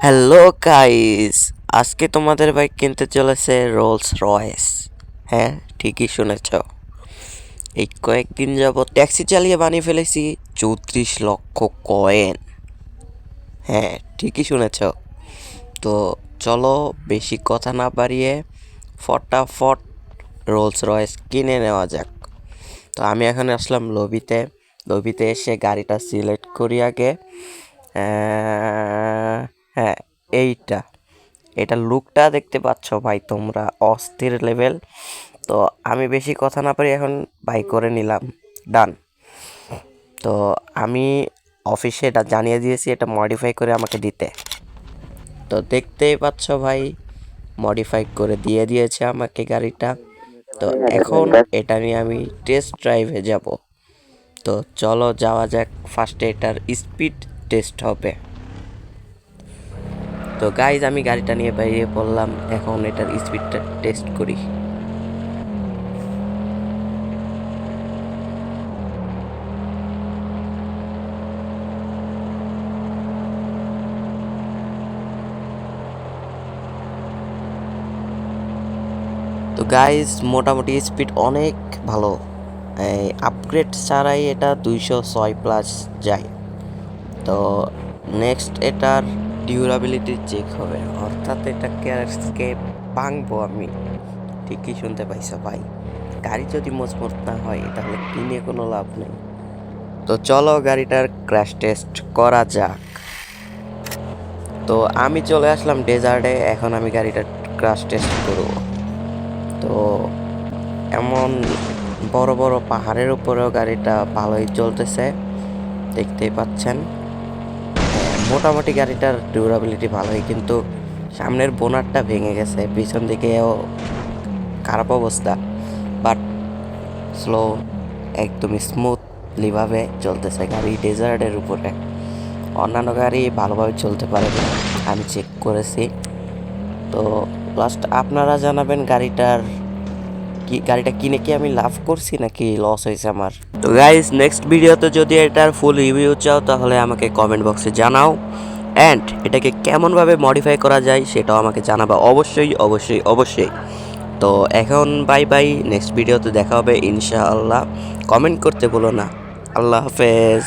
Hello guys, আজকে তোমাদের bike কিনতে চলেছে রোলস রয়েস। হ্যাঁ, ঠিকই শুনেছ। এই কয়েকদিন যাবত ট্যাক্সি চালিয়ে বানিয়ে ফেলেছি 34 লক্ষ কয়েন। হ্যাঁ, ঠিকই শুনেছ। তো চলো, বেশি কথা না বাড়িয়ে ফটাফট রোলস রয়েস কিনে নেওয়া যাক। তো আমি এখন আসলাম লবিতে। লবিতে এসে গাড়িটা সিলেক্ট করি আগে। হ্যাঁ, এইটা এটার লুকটা দেখতে পাচ্ছ ভাই, তোমরা অস্থির লেভেল। তো আমি বেশি কথা না পারি, এখন বাই করে নিলাম। ডান। তো আমি অফিসে এটা জানিয়ে দিয়েছি, এটা মডিফাই করে আমাকে দিতে। তো দেখতেই পাচ্ছ ভাই, মডিফাই করে দিয়ে দিয়েছে আমাকে গাড়িটা। তো এখন এটা নিয়ে আমি টেস্ট ড্রাইভে যাব। তো চলো যাওয়া যাক, ফার্স্টে এটার স্পিড টেস্ট হবে। তো গাইজ, আমি গাড়িটা নিয়ে বেরিয়ে পড়লাম, এখন এটার স্পিডটা টেস্ট করি। তো গাইজ, মোটামুটি স্পিড অনেক ভালো। এই আপগ্রেড ছাড়াই এটা 206+ যায়। তো নেক্সট এটার ডিউরাবিলিটি চেক হবে, অর্থাৎ এটাকে আজকে ভাঙবো আমি। ঠিকই শুনতে পাইছো ভাই, গাড়ি যদি মজবুত না হয় তাহলে কিনে কোনো লাভ নেই। তো চলো গাড়িটার ক্র্যাশ টেস্ট করা যাক। তো আমি চলে আসলাম ডেজার্টে, এখন আমি গাড়িটার ক্র্যাশ টেস্ট করব। তো এমন বড় বড় পাহাড়ের উপরেও গাড়িটা ভালোই চলতেছে, দেখতেই পাচ্ছেন। মোটামুটি গাড়িটার ডিউরাবিলিটি ভালোই, কিন্তু সামনের বোনারটা ভেঙে গেছে, পিছন দিকেও খারাপ অবস্থা। বাট স্লো, একদম স্মুথলিভাবে চলতেছে গাড়ি ডেজার্টের উপরে। অন্যান্য গাড়ি ভালোভাবে চলতে পারে না, আমি চেক করেছি। তো লাস্ট আপনারা জানাবেন গাড়িটা কিনে কি আমি লাভ করছি নাকি লস হয়েছে আমার। তো গাইস, নেক্সট ভিডিওতে যদি এটার ফুল রিভিউ চাও তাহলে আমাকে কমেন্ট বক্সে জানাও, অ্যান্ড এটাকে কেমনভাবে মডিফাই করা যায় সেটাও আমাকে জানাবা, অবশ্যই অবশ্যই অবশ্যই। তো এখন বাই বাই, নেক্সট ভিডিওতে দেখা হবে ইনশাআল্লাহ। কমেন্ট করতে ভুলো না। আল্লাহ হাফেজ।